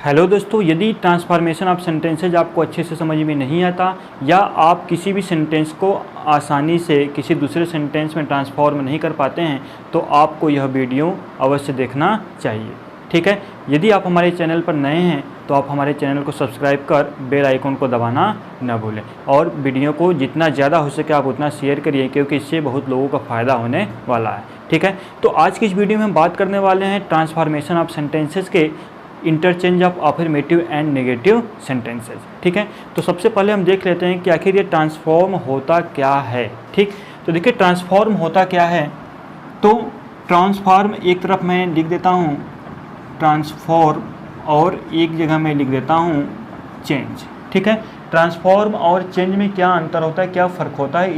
Hello दोस्तों, यदि transformation of sentences आपको अच्छे से समझ में नहीं आता या आप किसी भी सेंटेंस को आसानी से किसी दूसरे सेंटेंस में ट्रांसफॉर्म नहीं कर पाते हैं तो आपको यह वीडियो अवश्य देखना चाहिए। ठीक है, यदि आप हमारे चैनल पर नए हैं तो आप हमारे चैनल को सब्सक्राइब कर बेल आइकन को दबाना न भूलें और वीडियो को जितना ज़्यादा हो सके आप उतना शेयर करिए, क्योंकि इससे बहुत लोगों का फ़ायदा होने वाला है। ठीक है, तो आज की इस वीडियो में हम बात करने वाले हैं ट्रांसफॉर्मेशन ऑफ सेंटेंसेस के interchange of affirmative and negative sentences. ठीक है, तो सबसे पहले हम देख लेते हैं कि आखिर ये ट्रांसफॉर्म होता क्या है। ठीक, तो देखिए ट्रांसफॉर्म होता क्या है। तो ट्रांसफॉर्म एक तरफ मैं लिख देता हूँ ट्रांसफॉर्म और एक जगह मैं लिख देता हूँ चेंज। ठीक है, ट्रांसफॉर्म और चेंज में क्या अंतर होता है, क्या फ़र्क होता है,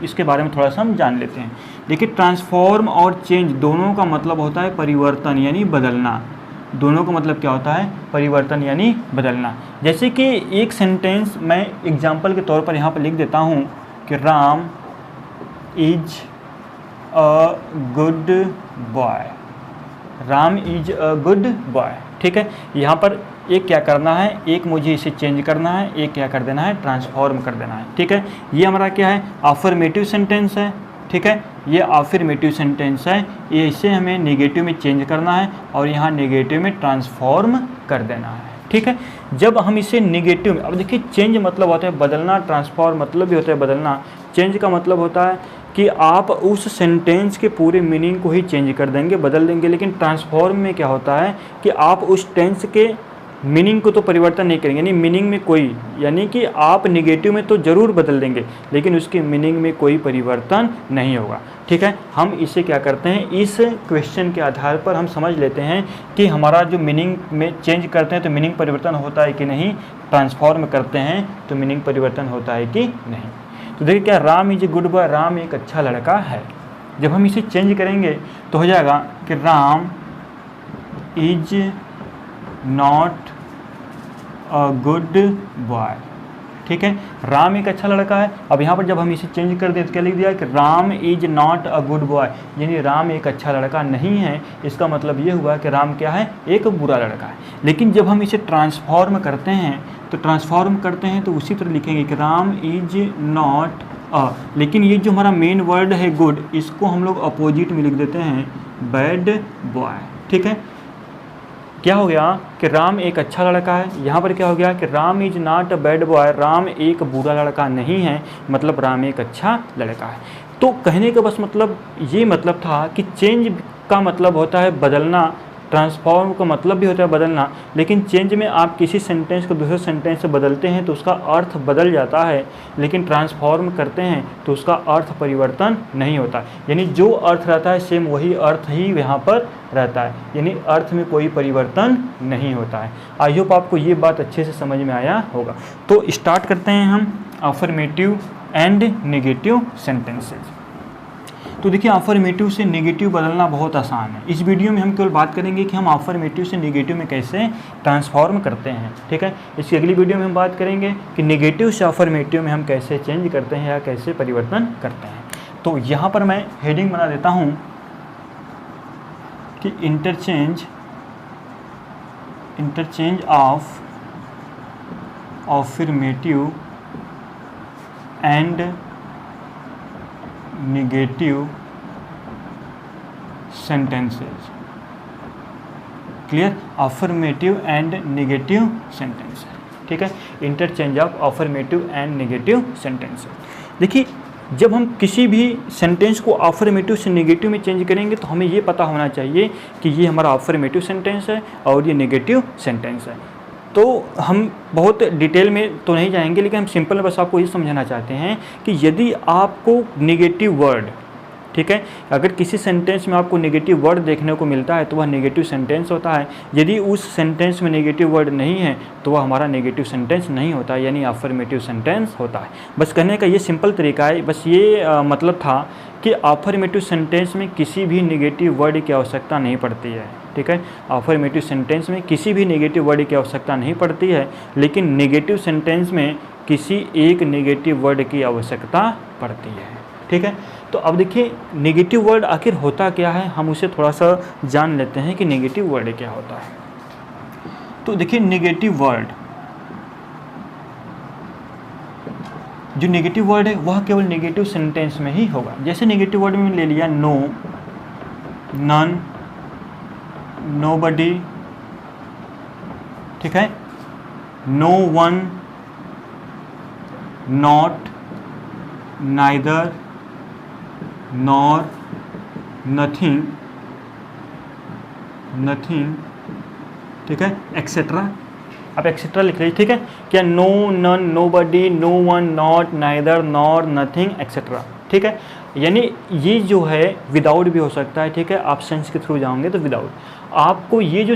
इसके बारे में थोड़ा सा हम जान लेते हैं। देखिए ट्रांसफॉर्म और चेंज दोनों का मतलब होता है परिवर्तन यानी बदलना। दोनों का मतलब क्या होता है, परिवर्तन यानी बदलना। जैसे कि एक सेंटेंस मैं एग्जाम्पल के तौर पर यहाँ पर लिख देता हूँ कि Ram is a good boy. Ram is a good boy. ठीक है, यहाँ पर एक क्या करना है, एक मुझे इसे चेंज करना है, एक क्या कर देना है, ट्रांसफॉर्म कर देना है। ठीक है, ये हमारा क्या है, अफर्मेटिव सेंटेंस है। ठीक है, ये अफर्मेटिव सेंटेंस है, ये इसे हमें नेगेटिव में चेंज करना है और यहाँ नेगेटिव में ट्रांसफॉर्म कर देना है। ठीक है, जब हम इसे नेगेटिव में, अब देखिए चेंज मतलब होता है बदलना, ट्रांसफॉर्म मतलब भी होता है बदलना। चेंज का मतलब होता है कि आप उस सेंटेंस के पूरे मीनिंग को ही चेंज कर देंगे, बदल देंगे। लेकिन ट्रांसफॉर्म में क्या होता है कि आप उस टेंस के मीनिंग को तो परिवर्तन नहीं करेंगे, यानी मीनिंग में कोई, यानी कि आप नेगेटिव में तो ज़रूर बदल देंगे लेकिन उसके मीनिंग में कोई परिवर्तन नहीं होगा। ठीक है, हम इसे क्या करते हैं, इस क्वेश्चन के आधार पर हम समझ लेते हैं कि हमारा जो मीनिंग में चेंज करते हैं तो मीनिंग परिवर्तन होता है कि नहीं, ट्रांसफॉर्म करते हैं तो मीनिंग परिवर्तन होता है कि नहीं। तो देखिए क्या, Ram is a good boy, Ram एक अच्छा लड़का है। जब हम इसे चेंज करेंगे तो हो जाएगा कि Ram is not a good boy. ठीक है, राम एक अच्छा लड़का है। अब यहाँ पर जब हम इसे चेंज कर दें तो क्या लिख दिया कि Ram is not a good boy, यानी राम एक अच्छा लड़का नहीं है। इसका मतलब ये हुआ कि राम क्या है, एक बुरा लड़का है। लेकिन जब हम इसे ट्रांसफॉर्म करते हैं तो उसी तरह लिखेंगे कि राम इज नॉट अ, लेकिन ये जो हमारा मेन वर्ड है गुड, इसको हम लोग अपोजिट में लिख देते हैं बैड बॉय। ठीक है, क्या हो गया कि राम एक अच्छा लड़का है। यहाँ पर क्या हो गया कि Ram is not a bad boy, Ram एक बुरा लड़का नहीं है, मतलब राम एक अच्छा लड़का है। तो कहने का बस मतलब ये मतलब था कि चेंज का मतलब होता है बदलना, ट्रांसफॉर्म का मतलब भी होता है बदलना। लेकिन चेंज में आप किसी सेंटेंस को दूसरे सेंटेंस से बदलते हैं तो उसका अर्थ बदल जाता है, लेकिन ट्रांसफॉर्म करते हैं तो उसका अर्थ परिवर्तन नहीं होता। यानी जो अर्थ रहता है सेम वही अर्थ ही यहाँ पर रहता है, यानी अर्थ में कोई परिवर्तन नहीं होता है। आई होप आपको ये बात अच्छे से समझ में आया होगा। तो स्टार्ट करते हैं हम अफर्मेटिव एंड नेगेटिव सेंटेंसेस। तो देखिए अफर्मेटिव से नेगेटिव बदलना बहुत आसान है। इस वीडियो में हम केवल बात करेंगे कि हम अफर्मेटिव से नेगेटिव में कैसे ट्रांसफॉर्म करते हैं। ठीक है, इसकी अगली वीडियो में हम बात करेंगे कि नेगेटिव से अफर्मेटिव में हम कैसे चेंज करते हैं या कैसे परिवर्तन करते हैं। तो यहाँ पर मैं हेडिंग बना देता हूँ कि interchange of affirmative and negative sentences. Clear, affirmative and negative sentences. ठीक है, interchange of affirmative and negative sentences. देखिए जब हम किसी भी सेंटेंस को अफर्मेटिव से नेगेटिव में चेंज करेंगे तो हमें ये पता होना चाहिए कि ये हमारा अफर्मेटिव सेंटेंस है और ये नेगेटिव सेंटेंस है। तो हम बहुत डिटेल में तो नहीं जाएंगे, लेकिन हम सिंपल बस आपको ये समझाना चाहते हैं कि यदि आपको नेगेटिव वर्ड, ठीक है, अगर किसी सेंटेंस में आपको नेगेटिव वर्ड देखने को मिलता है तो वह नेगेटिव सेंटेंस होता है। यदि उस सेंटेंस में नेगेटिव वर्ड नहीं है तो वह हमारा नेगेटिव सेंटेंस नहीं होता, यानी अफर्मेटिव सेंटेंस होता है। बस कहने का ये सिंपल तरीका है। बस ये मतलब था कि अफर्मेटिव सेंटेंस में किसी भी नेगेटिव वर्ड की आवश्यकता नहीं पड़ती है। ठीक है, अफर्मेटिव सेंटेंस में किसी भी नेगेटिव वर्ड की आवश्यकता नहीं पड़ती है, लेकिन नेगेटिव सेंटेंस में किसी एक नेगेटिव वर्ड की आवश्यकता पड़ती है। ठीक है, तो अब देखिए नेगेटिव वर्ड आखिर होता क्या है, हम उसे थोड़ा सा जान लेते हैं कि नेगेटिव वर्ड क्या होता है। तो देखिए नेगेटिव वर्ड, जो नेगेटिव वर्ड है वह केवल नेगेटिव सेंटेंस में ही होगा। जैसे नेगेटिव वर्ड में ले लिया नो, नन, नोबडी, ठीक है, no one, not, neither, nor, nothing, nothing, ठीक है, एक्सेट्रा। आप एक्सेट्रा लिख लीजिए, ठीक है, क्या no, none, nobody, no one, not, neither, nor, nothing, etcetera, ठीक है। यानी ये जो है विदाउट भी हो सकता है, ठीक है, आप सेंस के थ्रू जाओगे तो विदाउट। आपको ये जो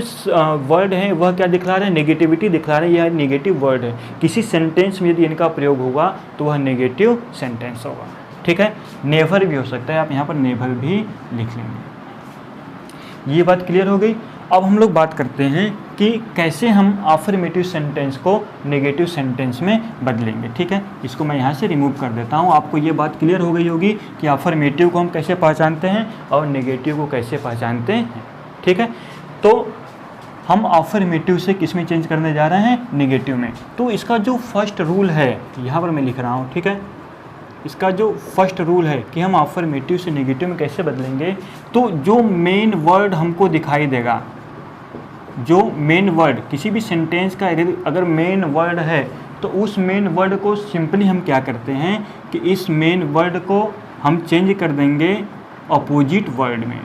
वर्ड है वह क्या दिखला रहे हैं, नेगेटिविटी दिखला रहे हैं, यह नेगेटिव वर्ड है। किसी सेंटेंस में यदि इनका प्रयोग होगा तो वह नेगेटिव सेंटेंस होगा, ठीक है। नेवर भी हो सकता है, आप यहाँ पर नेवर भी लिख लेंगे। ये बात क्लियर हो गई। अब हम लोग बात करते हैं कि कैसे हम अफर्मेटिव सेंटेंस को नेगेटिव सेंटेंस में बदलेंगे, ठीक है। इसको मैं यहाँ से रिमूव कर देता हूँ। आपको ये बात क्लियर हो गई होगी कि अफर्मेटिव को हम कैसे पहचानते हैं और नेगेटिव को कैसे पहचानते हैं, ठीक है। तो हम अफर्मेटिव से किस में चेंज करने जा रहे हैं, नेगेटिव में। तो इसका जो फर्स्ट रूल है यहाँ पर मैं लिख रहा हूँ, ठीक है। इसका जो फर्स्ट रूल है कि हम अफर्मेटिव से नेगेटिव में कैसे बदलेंगे, तो जो मेन वर्ड हमको दिखाई देगा, जो मेन वर्ड किसी भी सेंटेंस का अगर मेन वर्ड है तो उस मेन वर्ड को सिंपली हम क्या करते हैं कि इस मेन वर्ड को हम चेंज कर देंगे अपोजिट वर्ड में।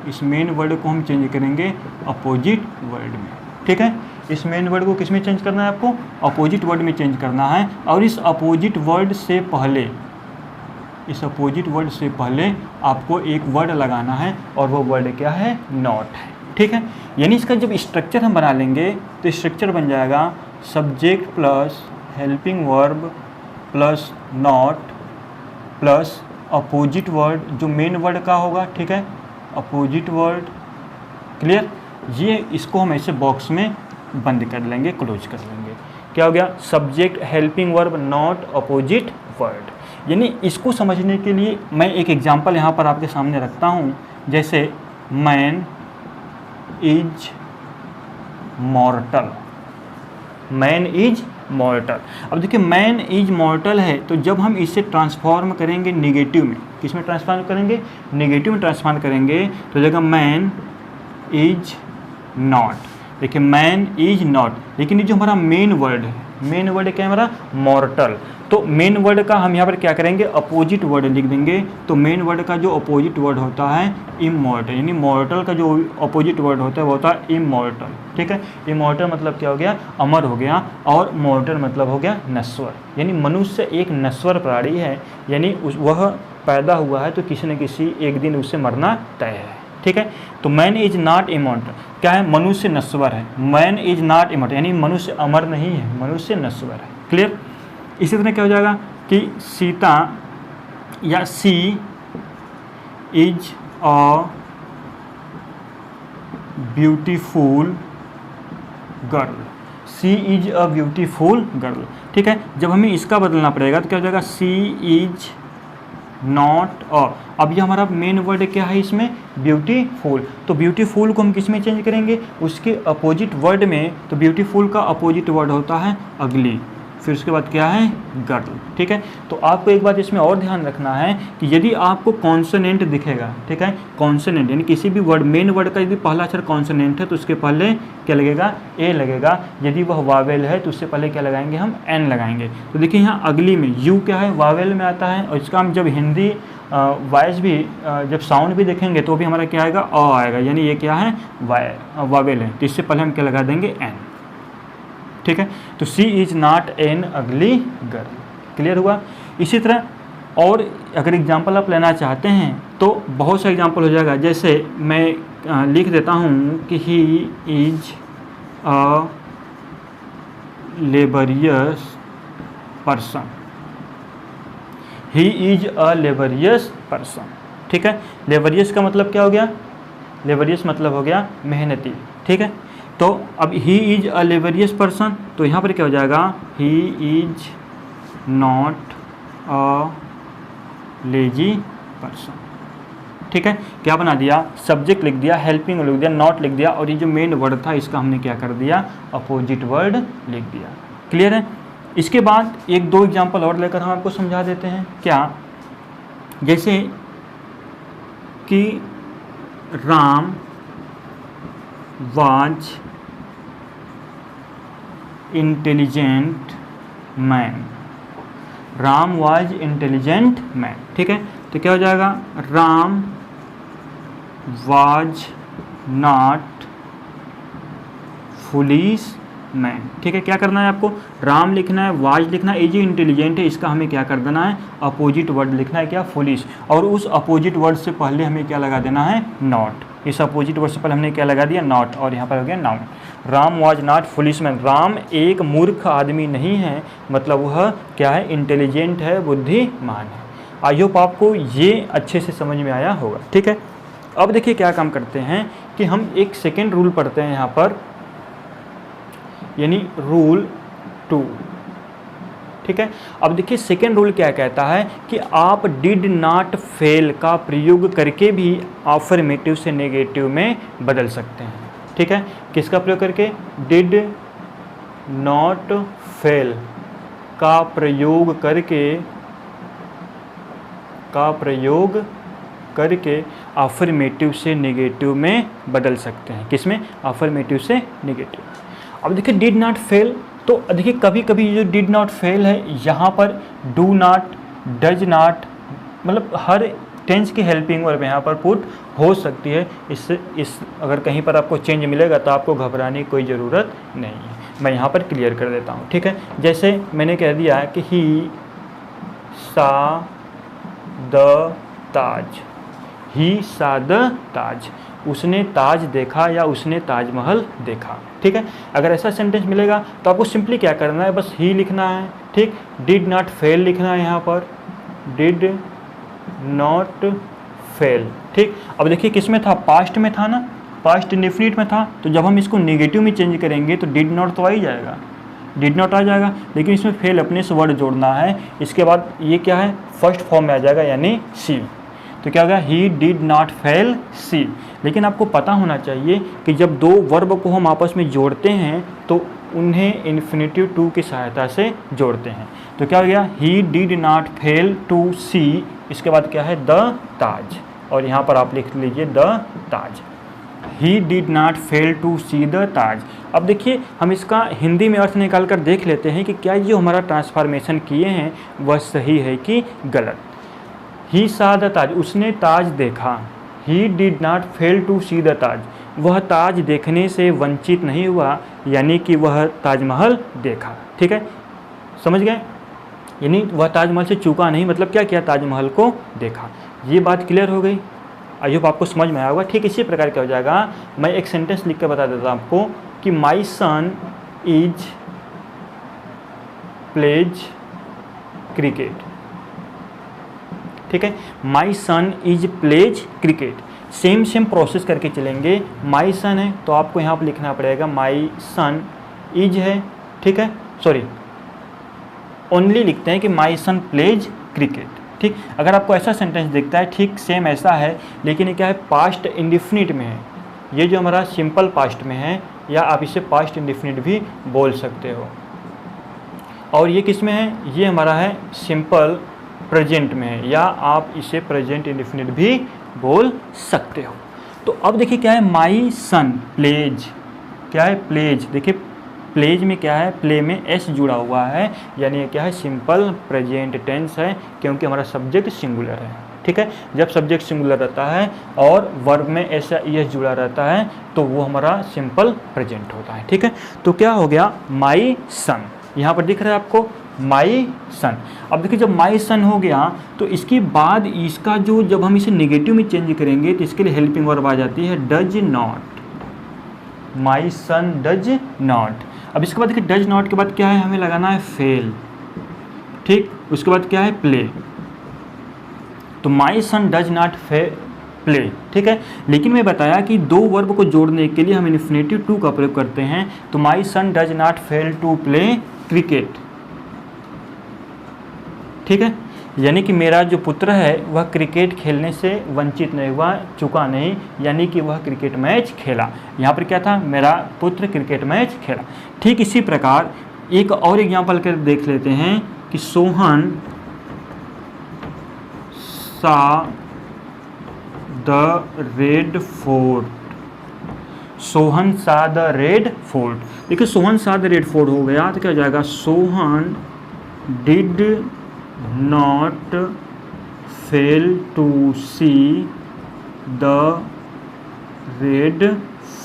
इस मेन वर्ड को हम चेंज करेंगे अपोजिट वर्ड में, ठीक है। इस मेन वर्ड को किस में चेंज करना है, आपको अपोजिट वर्ड में चेंज करना है। और इस अपोजिट वर्ड से पहले, इस अपोजिट वर्ड से पहले आपको एक वर्ड लगाना है और वो वर्ड क्या है, नॉट है, ठीक है। यानी इसका जब स्ट्रक्चर हम बना लेंगे तो स्ट्रक्चर बन जाएगा subject plus helping verb plus not plus opposite word जो मेन वर्ड का होगा, ठीक है, अपोजिट वर्ड। क्लियर। ये इसको हम ऐसे बॉक्स में बंद कर लेंगे, क्लोज कर लेंगे। क्या हो गया, subject helping verb not opposite word. यानी इसको समझने के लिए मैं एक एग्जांपल यहाँ पर आपके सामने रखता हूँ। जैसे मैन इज मॉर्टल, मैन इज मॉर्टल। अब देखिए मैन इज मॉर्टल है, तो जब हम इसे ट्रांसफॉर्म करेंगे नेगेटिव में, किस में ट्रांसफॉर्म करेंगे, नेगेटिव में ट्रांसफॉर्म करेंगे, तो जगह मैन इज नॉट। देखिए मैन इज नॉट, लेकिन ये जो हमारा मेन वर्ड है, मेन वर्ड क्या है हमारा, मॉर्टल। तो मेन वर्ड का हम यहाँ पर क्या करेंगे, अपोजिट वर्ड लिख देंगे। तो मेन वर्ड का जो अपोजिट वर्ड होता है इमॉर्टल, यानी मॉर्टल का जो अपोजिट वर्ड होता है वो होता है इमॉर्टल, ठीक है। इमॉर्टल मतलब क्या हो गया, अमर हो गया, और मॉर्टल मतलब हो गया नश्वर। यानी मनुष्य एक नश्वर प्राणी है, यानी वह पैदा हुआ है तो किसी न किसी एक दिन उससे मरना तय है, ठीक है। तो मैन इज नॉट इमॉर्टल, क्या है, मनुष्य नश्वर है। मैन इज नॉट इमॉर्टल यानी मनुष्य अमर नहीं है, मनुष्य नश्वर है। क्लियर। इसी तरह क्या हो जाएगा कि सीता या she is a beautiful girl, she is a beautiful girl, ठीक है। जब हमें इसका बदलना पड़ेगा तो क्या हो जाएगा, सी इज नॉट अ। अब ये हमारा मेन वर्ड क्या है इसमें, ब्यूटीफुल। तो ब्यूटीफुल को हम किस में चेंज करेंगे, उसके अपोजिट वर्ड में। तो ब्यूटीफुल का अपोजिट वर्ड होता है अगली, फिर उसके बाद क्या है, गर्ल, ठीक है। तो आपको एक बात इसमें और ध्यान रखना है कि यदि आपको कॉन्सोनेंट दिखेगा, ठीक है, कॉन्सोनेंट यानी किसी भी वर्ड, मेन वर्ड का यदि पहला अक्षर कॉन्सोनेंट है तो उसके पहले क्या लगेगा, ए लगेगा। यदि वह वावेल है तो उससे पहले क्या लगाएंगे, हम एन लगाएंगे। तो देखिए यहाँ अगली में यू क्या है, वावेल में आता है, और इसका हम जब हिंदी वॉइस भी जब साउंड भी देखेंगे तो भी हमारा क्या आएगा, अ आएगा, यानी ये क्या है, वावेल है। तो इससे पहले हम क्या लगा देंगे, एन, ठीक है। तो she is not an ugly girl. Clear हुआ। इसी तरह और अगर एग्जांपल आप लेना चाहते हैं तो बहुत सा एग्जांपल हो जाएगा। जैसे मैं लिख देता हूँ कि he is a laborious person, he is a laborious person, ठीक है। लेबरियस का मतलब क्या हो गया, लेबरियस मतलब हो गया मेहनती, ठीक है। तो अब he is a laborious person, तो यहाँ पर क्या हो जाएगा, he is not a lazy person, ठीक है, क्या बना दिया, सब्जेक्ट लिख दिया, हेल्पिंग लिख दिया, नॉट लिख दिया, और ये जो मेन वर्ड था इसका हमने क्या कर दिया, अपोजिट वर्ड लिख दिया। क्लियर है। इसके बाद एक दो एग्जाम्पल और लेकर हम आपको समझा देते हैं। क्या, जैसे कि Ram was intelligent man, Ram was intelligent man. ठीक है, तो क्या हो जाएगा, Ram was not foolish man. ठीक है, क्या करना है आपको, राम लिखना है, वाज लिखना है, ये जो इंटेलिजेंट है इसका हमें क्या कर देना है, अपोजिट वर्ड लिखना है, क्या, फुलिश। और उस अपोजिट वर्ड से पहले हमें क्या लगा देना है, नॉट। इस अपोजिट वर्ड से पहले हमने क्या लगा दिया, नॉट, और यहाँ पर हो गया noun. Ram was not foolish man, Ram एक मूर्ख आदमी नहीं है, मतलब वह क्या है, इंटेलिजेंट है, बुद्धिमान है। आई होप आपको ये अच्छे से समझ में आया होगा। ठीक है, अब देखिए क्या काम करते हैं कि हम एक सेकेंड रूल पढ़ते हैं यहाँ पर, यानी रूल 2। ठीक है, अब देखिए सेकेंड रूल क्या कहता है कि आप डिड नॉट फेल का प्रयोग करके भी अफर्मेटिव से नेगेटिव में बदल सकते हैं। ठीक है, किसका प्रयोग करके, डिड नॉट फेल का प्रयोग करके अफर्मेटिव से नेगेटिव में बदल सकते हैं। किसमें, अफर्मेटिव से नेगेटिव। अब देखिए डिड नॉट फेल, तो देखिए कभी कभी जो डिड नॉट फेल है यहाँ पर डू नॉट, डज नॉट, मतलब हर टेंस की हेल्पिंग वर्ब यहाँ पर पुट हो सकती है। इस अगर कहीं पर आपको चेंज मिलेगा तो आपको घबराने की कोई ज़रूरत नहीं है, मैं यहाँ पर क्लियर कर देता हूँ। ठीक है, जैसे मैंने कह दिया है कि ही सा द ताज, ही सा द ताज, उसने ताज देखा या उसने ताजमहल देखा। ठीक है, अगर ऐसा सेंटेंस मिलेगा तो आपको सिंपली क्या करना है, बस ही लिखना है। ठीक, डिड नॉट फेल लिखना है यहाँ पर, डिड नॉट फेल। ठीक, अब देखिए किस में था, पास्ट में था ना, पास्ट इंडेफिनिट में था, तो जब हम इसको नेगेटिव में चेंज करेंगे तो डिड नॉट तो आ ही जाएगा, डिड नॉट आ जाएगा, लेकिन इसमें फेल अपने से वर्ड जोड़ना है। इसके बाद ये क्या है, फर्स्ट फॉर्म में आ जाएगा, यानी सी। तो क्या होगा, ही डिड नॉट फेल सी। लेकिन आपको पता होना चाहिए कि जब दो वर्ब को हम आपस में जोड़ते हैं तो उन्हें इन्फिनेटिव टू की सहायता से जोड़ते हैं। तो क्या हो गया, he did not fail to see, इसके बाद क्या है, द ताज, और यहाँ पर आप लिख लीजिए the Taj, he did not fail to see the Taj. अब देखिए हम इसका हिंदी में अर्थ निकाल कर देख लेते हैं कि क्या जो हमारा ट्रांसफॉर्मेशन किए हैं वह सही है कि गलत। ही सा द ताज, उसने ताज देखा, he did not fail to see the Taj, वह ताज देखने से वंचित नहीं हुआ, यानी कि वह ताजमहल देखा। ठीक है, समझ गए, यानी वह ताजमहल से चूका नहीं, मतलब क्या किया, ताजमहल को देखा। ये बात क्लियर हो गई, आई होप आपको समझ में आया होगा। ठीक इसी प्रकार क्या हो जाएगा, मैं एक सेंटेंस लिख कर बता देता हूँ आपको कि my son is plays cricket. ठीक है, my son is plays cricket, same process करके चलेंगे। माई सन है तो आपको यहाँ पर लिखना पड़ेगा माई सन इज है। ठीक है, सॉरी ओनली लिखते हैं कि माई सन प्लेज क्रिकेट। ठीक, अगर आपको ऐसा सेंटेंस दिखता है, ठीक सेम ऐसा है, लेकिन ये क्या है, पास्ट इंडिफिनिट में है। ये जो हमारा सिंपल पास्ट में है, या आप इसे पास्ट इंडिफिनिट भी बोल सकते हो। और ये किस में है, ये हमारा है सिंपल प्रेजेंट में है, या आप इसे प्रेजेंट इंडिफिनिट भी बोल सकते हो। तो अब देखिए क्या है, माई सन प्लेज, क्या है, प्लेज। देखिए प्लेज में क्या है, प्ले में एस जुड़ा हुआ है, यानी ये क्या है, सिंपल प्रेजेंट टेंस है, क्योंकि हमारा सब्जेक्ट सिंगुलर है। ठीक है, जब सब्जेक्ट सिंगुलर रहता है और वर्ब में ऐसा एस जुड़ा रहता है तो वो हमारा सिंपल प्रेजेंट होता है। ठीक है, तो क्या हो गया, माई सन, यहाँ पर दिख रहा है आपको माई सन। अब देखिए जब माई सन हो गया तो इसके बाद इसका जो, जब हम इसे नेगेटिव में चेंज करेंगे तो इसके लिए हेल्पिंग वर्ब आ जाती है does not, my son does not. अब इसके बाद देखिए डज नॉट के बाद क्या है, हमें लगाना है फेल। ठीक, उसके बाद क्या है, प्ले। तो my son does not play. ठीक है, लेकिन मैं बताया कि दो वर्ब को जोड़ने के लिए हम इन्फिनेटिव टू का प्रयोग करते हैं। तो my son does not fail to play cricket. ठीक है, यानी कि मेरा जो पुत्र है वह क्रिकेट खेलने से वंचित नहीं हुआ, चुका नहीं, यानी कि वह क्रिकेट मैच खेला। यहाँ पर क्या था, मेरा पुत्र क्रिकेट मैच खेला। ठीक इसी प्रकार एक और एग्जाम्पल कर देख लेते हैं कि Sohan saw the red fort। Sohan सा द रेड फोर्ट। देखिए सोहन सा द रेड फोर्ट हो गया तो क्या हो जाएगा, Sohan did not fail to see the Red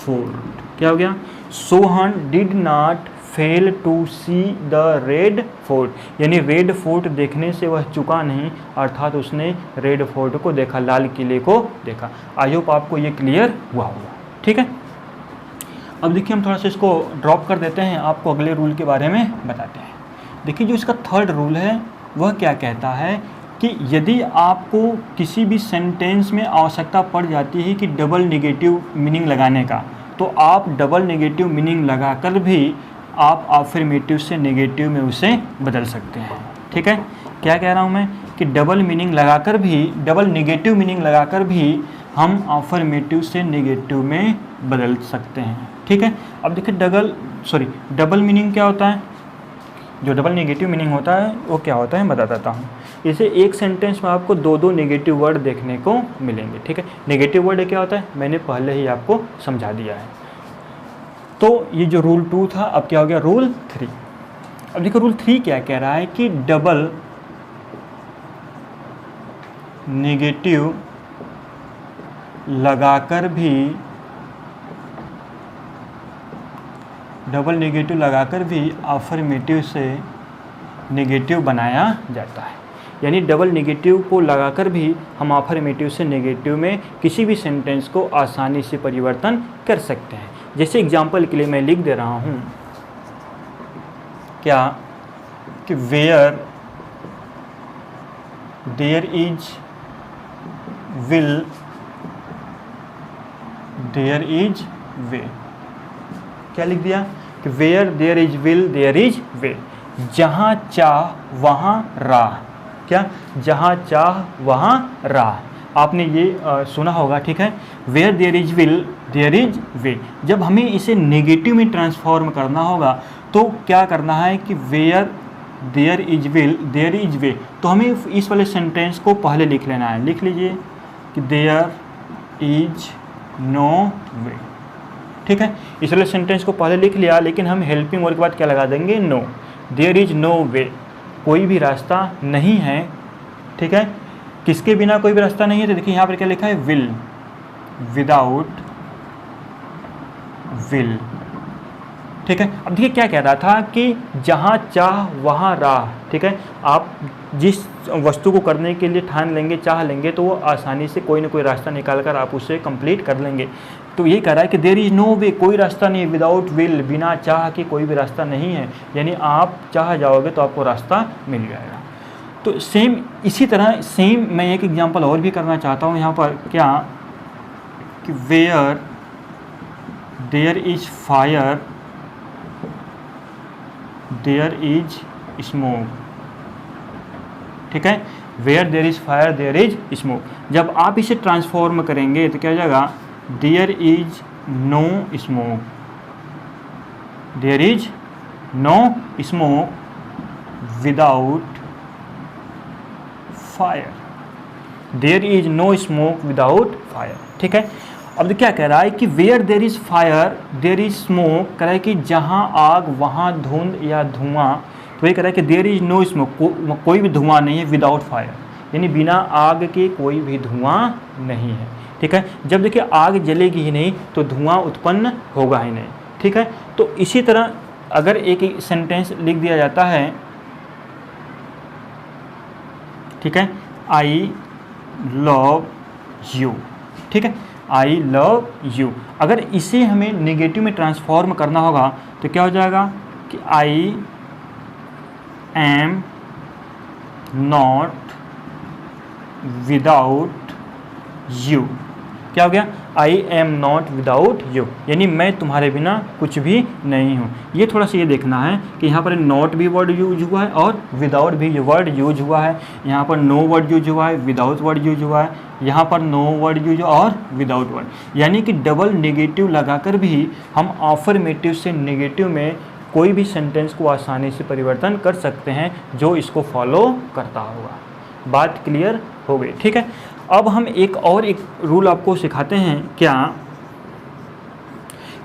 Fort. क्या हो गया, Sohan did not fail to see the Red Fort, यानी रेड फोर्ट देखने से वह चुका नहीं, अर्थात उसने रेड फोर्ट को देखा, लाल किले को देखा। आई होप आपको ये क्लियर हुआ होगा। ठीक है, अब देखिए हम थोड़ा सा इसको ड्रॉप कर देते हैं, आपको अगले रूल के बारे में बताते हैं। देखिए जो इसका थर्ड रूल है वह क्या कहता है कि यदि आपको किसी भी सेंटेंस में आवश्यकता पड़ जाती है कि डबल नेगेटिव मीनिंग लगाने का, तो आप डबल नेगेटिव मीनिंग लगाकर भी आप अफर्मेटिव से नेगेटिव में उसे बदल सकते हैं। ठीक है, क्या कह रहा हूँ मैं कि डबल मीनिंग लगाकर भी, डबल नेगेटिव मीनिंग लगाकर भी हम अफर्मेटिव से नेगेटिव में बदल सकते हैं। ठीक है, अब देखिए डबल मीनिंग क्या होता है, जो डबल नेगेटिव मीनिंग होता है वो क्या होता है बता देता हूँ। इसे एक सेंटेंस में आपको दो दो नेगेटिव वर्ड देखने को मिलेंगे। ठीक है, नेगेटिव वर्ड क्या होता है मैंने पहले ही आपको समझा दिया है। तो ये जो रूल 2 था, अब क्या हो गया रूल 3। अब देखो रूल 3 क्या कह रहा है कि डबल नेगेटिव लगाकर भी अफर्मेटिव से नेगेटिव बनाया जाता है। यानी डबल नेगेटिव को लगाकर भी हम अफर्मेटिव से नेगेटिव में किसी भी सेंटेंस को आसानी से परिवर्तन कर सकते हैं। जैसे एग्जाम्पल के लिए मैं लिख दे रहा हूँ क्या कि where there is will there is way. क्या लिख दिया कि where there is will there is way, जहाँ चाह वहाँ राह। क्या, जहाँ चाह वहाँ राह, आपने ये सुना होगा। ठीक है, where there is will there is way, जब हमें इसे नेगेटिव में ट्रांसफॉर्म करना होगा तो क्या करना है कि where there is will there is way, तो हमें इस वाले सेंटेंस को पहले लिख लेना है। लिख लीजिए कि देयर इज नो वे। ठीक है, इस वाले सेंटेंस को पहले लिख लिया, लेकिन हम हेल्पिंग वर्ड के बाद क्या लगा देंगे, नो। देयर इज नो वे, कोई भी रास्ता नहीं है। ठीक है, किसके बिना कोई भी रास्ता नहीं है, तो देखिए यहाँ पर क्या लिखा है, विल, विदाउट विल। ठीक है, अब देखिए क्या कह रहा था कि जहाँ चाह वहाँ राह। ठीक है, आप जिस वस्तु को करने के लिए ठान लेंगे, चाह लेंगे, तो वो आसानी से कोई ना कोई रास्ता निकाल कर आप उसे कंप्लीट कर लेंगे। तो ये कह रहा है कि देयर इज नो वे, कोई रास्ता नहीं है, विदाउट विल, बिना चाह के कोई भी रास्ता नहीं है, यानी आप चाह जाओगे तो आपको रास्ता मिल जाएगा। तो सेम इसी तरह सेम मैं एक एग्जांपल और भी करना चाहता हूँ यहाँ पर, क्या कि where there is fire there is smoke. ठीक है, where there is fire there is smoke, जब आप इसे ट्रांसफॉर्म करेंगे तो क्या हो जाएगा, there is no smoke, there is no smoke without fire, there is no smoke without fire. ठीक है, अब क्या कह रहा है कि where there is fire there is smoke, कह रहा है कि जहाँ आग वहाँ धुंध या धुआं। तो ये कह रहा है कि देयर इज नो स्मोक, कोई भी धुआं नहीं है, विदाउट फायर, यानी बिना आग के कोई भी धुआं नहीं है। ठीक है, जब देखिए आग जलेगी ही नहीं तो धुआं उत्पन्न होगा ही नहीं। ठीक है, तो इसी तरह अगर एक सेंटेंस लिख दिया जाता है, ठीक है, आई लव यू। ठीक है, आई लव यू, अगर इसे हमें नेगेटिव में ट्रांसफॉर्म करना होगा तो क्या हो जाएगा कि आई एम नॉट विदाउट यू। क्या हो गया, आई एम नॉट विदाउट यू, यानी मैं तुम्हारे बिना कुछ भी नहीं हूँ। ये थोड़ा सा ये देखना है कि यहाँ पर नॉट भी वर्ड यूज हुआ है और विदाउट भी वर्ड यूज हुआ है, यहाँ पर नो वर्ड यूज हुआ है, विदाउट वर्ड यूज हुआ है, यहाँ पर नो वर्ड यूज और विदाउट वर्ड, यानी कि डबल नेगेटिव लगाकर भी हम अफर्मेटिव से नेगेटिव में कोई भी सेंटेंस को आसानी से परिवर्तन कर सकते हैं जो इसको फॉलो करता होगा। बात क्लियर हो गई, ठीक है। अब हम एक रूल आपको सिखाते हैं क्या,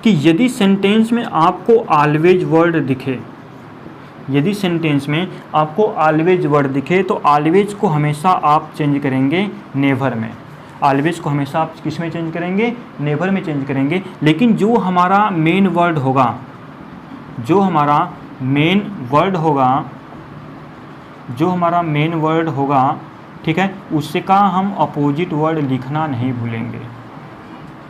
कि यदि सेंटेंस में आपको ऑलवेज वर्ड दिखे, यदि सेंटेंस में आपको ऑलवेज वर्ड दिखे तो ऑलवेज को हमेशा आप चेंज करेंगे नेवर में। ऑलवेज को हमेशा आप किस में चेंज करेंगे, नेवर में चेंज करेंगे। लेकिन जो हमारा मेन वर्ड होगा, जो हमारा मेन वर्ड होगा, जो हमारा मेन वर्ड होगा, ठीक है, उसका हम अपोजिट वर्ड लिखना नहीं भूलेंगे,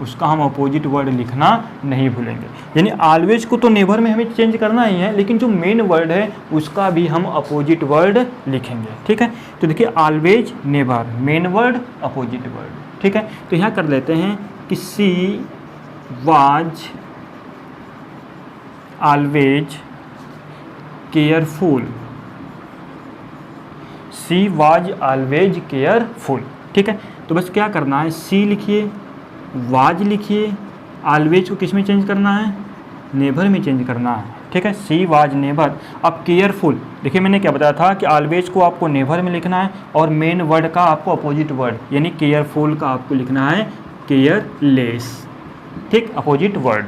उसका हम अपोजिट वर्ड लिखना नहीं भूलेंगे। यानी ऑलवेज को तो नेवर में हमें चेंज करना ही है, लेकिन जो मेन वर्ड है उसका भी हम अपोजिट वर्ड लिखेंगे, ठीक है। तो देखिए always, never, main word, opposite word, ठीक है। तो यहाँ कर लेते हैं कि she was always careful, she was always careful, ठीक है। तो बस क्या करना है, सी लिखिए, वाज लिखिए, ऑलवेज को किस में चेंज करना है, नेवर में चेंज करना है, ठीक है। She was never. अब केयरफुल, देखिए मैंने क्या बताया था कि ऑलवेज को आपको नेवर में लिखना है और मेन वर्ड का आपको अपोजिट वर्ड यानी केयरफुल का आपको लिखना है केयरलेस, ठीक, अपोजिट वर्ड।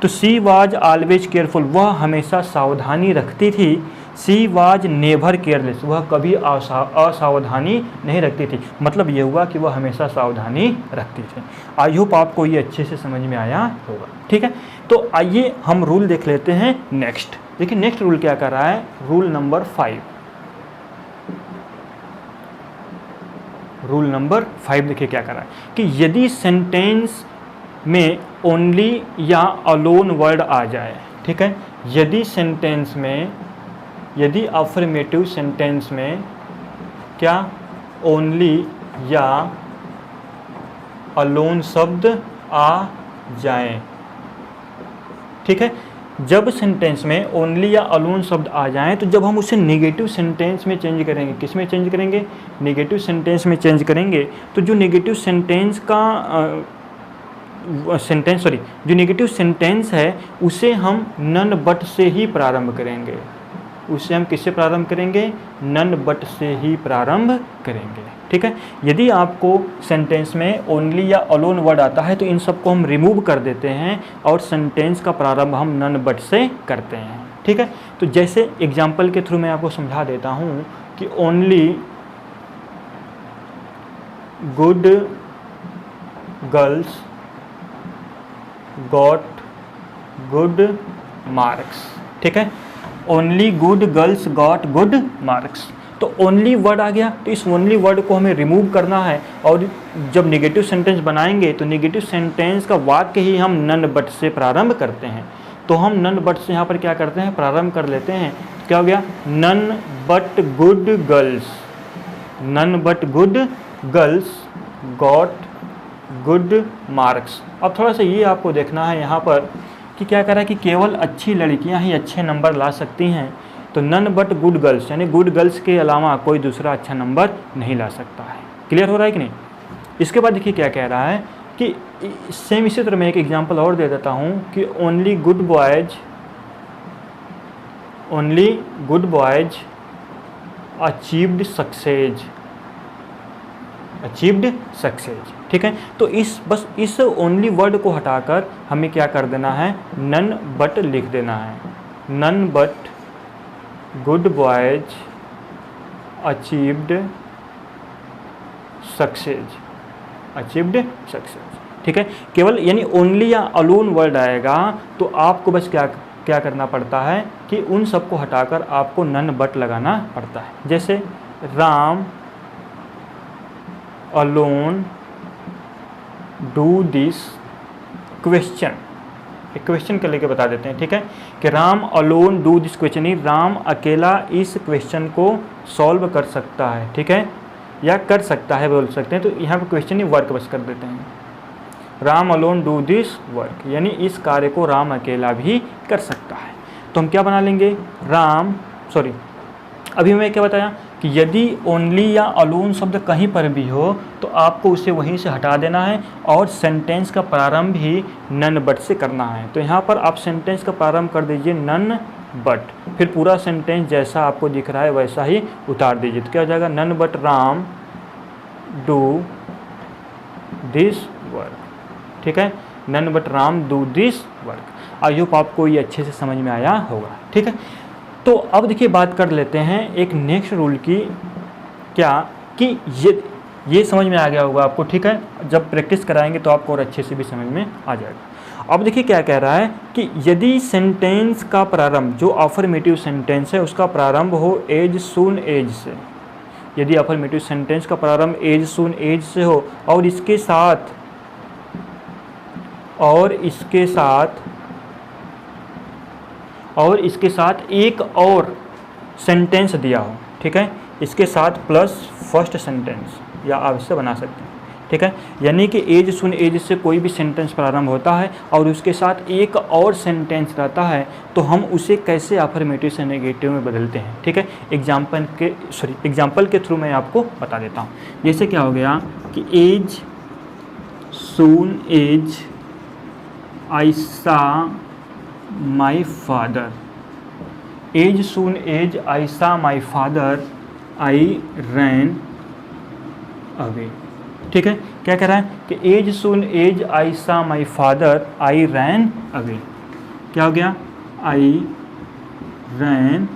तो सी वाज ऑलवेज केयरफुल, वह हमेशा सावधानी रखती थी। सी वाज नेवर केयरलेस, वह कभी असावधानी नहीं रखती थी। मतलब ये हुआ कि वह हमेशा सावधानी रखती थी। आई होप आपको ये अच्छे से समझ में आया होगा, ठीक है। तो आइए हम रूल देख लेते हैं नेक्स्ट। देखिए नेक्स्ट रूल क्या कर रहा है, रूल नंबर 5। रूल नंबर 5 देखिए क्या कर रहा है कि यदि सेंटेंस में ओनली या अलोन वर्ड आ जाए, ठीक है, यदि सेंटेंस में, यदि अफर्मेटिव सेंटेंस में क्या ओनली या अलोन शब्द आ जाएं, ठीक है। जब सेंटेंस में ओनली या अलोन शब्द आ जाएं तो जब हम उसे नेगेटिव सेंटेंस में चेंज करेंगे, किस में चेंज करेंगे, नेगेटिव सेंटेंस में चेंज करेंगे, तो जो नेगेटिव सेंटेंस का जो नेगेटिव सेंटेंस है उसे हम नन बट से ही प्रारंभ करेंगे, उसे हम किससे प्रारंभ करेंगे, नन बट से ही प्रारंभ करेंगे, ठीक है। यदि आपको सेंटेंस में ओनली या अलोन वर्ड आता है तो इन सबको हम रिमूव कर देते हैं और सेंटेंस का प्रारंभ हम नन बट से करते हैं, ठीक है। तो जैसे एग्जाम्पल के थ्रू मैं आपको समझा देता हूँ कि only good girls got good marks, ठीक है। Only good girls got good marks, तो ओनली वर्ड आ गया, तो इस ओनली वर्ड को हमें रिमूव करना है और जब नेगेटिव सेंटेंस बनाएंगे तो नेगेटिव सेंटेंस का वाक्य ही हम नन बट से प्रारंभ करते हैं। तो हम नन बट से यहाँ पर क्या करते हैं, प्रारंभ कर लेते हैं। क्या हो गया, none but good girls, none but good girls got good marks. अब थोड़ा सा ये आपको देखना है यहाँ पर कि क्या कह रहा है कि केवल अच्छी लड़कियाँ ही अच्छे नंबर ला सकती हैं। तो नन बट गुड गर्ल्स यानी गुड गर्ल्स के अलावा कोई दूसरा अच्छा नंबर नहीं ला सकता है। क्लियर हो रहा है कि नहीं। इसके बाद देखिए क्या कह रहा है कि सेम इसी तरह मैं एक एग्जांपल और दे देता हूँ कि only good boys achieved success, ठीक है। तो इस ओनली वर्ड को हटाकर हमें क्या कर देना है, नन बट लिख देना है। None but good boys achieved success, ठीक है। केवल यानी ओनली या अलोन वर्ड आएगा तो आपको बस क्या करना पड़ता है कि उन सब को हटाकर आपको नन बट लगाना पड़ता है। जैसे Ram alone do this question, एक क्वेश्चन के लेके बता देते हैं, ठीक है, कि Ram alone do this question, ही राम अकेला इस क्वेश्चन को सॉल्व कर सकता है, ठीक है, या कर सकता है बोल सकते हैं। तो यहाँ पर क्वेश्चन ही वर्क बस कर देते हैं। Ram alone do this work, यानी इस कार्य को राम अकेला भी कर सकता है। तो हम क्या बना लेंगे, अभी मैं क्या बताया कि यदि ओनली या अलोन शब्द कहीं पर भी हो तो आपको उसे वहीं से हटा देना है और सेंटेंस का प्रारंभ ही नन बट से करना है। तो यहाँ पर आप सेंटेंस का प्रारंभ कर दीजिए नन बट, फिर पूरा सेंटेंस जैसा आपको दिख रहा है वैसा ही उतार दीजिए। तो क्या हो जाएगा, none but Ram do this work, ठीक है, none but Ram do this work. I hope आपको ये अच्छे से समझ में आया होगा, ठीक है। तो अब देखिए बात कर लेते हैं एक नेक्स्ट रूल की, क्या कि ये समझ में आ गया होगा आपको, ठीक है। जब प्रैक्टिस कराएंगे तो आपको और अच्छे से भी समझ में आ जाएगा। अब देखिए क्या कह रहा है कि यदि सेंटेंस का प्रारंभ, जो अफर्मेटिव सेंटेंस है उसका प्रारंभ हो एज सून एज से, यदि अफर्मेटिव सेंटेंस का प्रारंभ एज सून एज से हो और इसके साथ एक और सेंटेंस दिया हो, ठीक है, इसके साथ प्लस फर्स्ट सेंटेंस, या आप इससे बना सकते हैं, ठीक है। यानी कि एज सुन एज से कोई भी सेंटेंस प्रारंभ होता है और उसके साथ एक और सेंटेंस रहता है, तो हम उसे कैसे अफर्मेटिव से नेगेटिव में बदलते हैं, ठीक है। एग्जाम्पल के थ्रू मैं आपको बता देता हूँ। जैसे क्या हो गया कि as soon as I saw my father, as soon as I saw my father I ran away, ठीक है। क्या कह रहा है कि as soon as I saw my father I ran away, क्या हो गया, आई रैन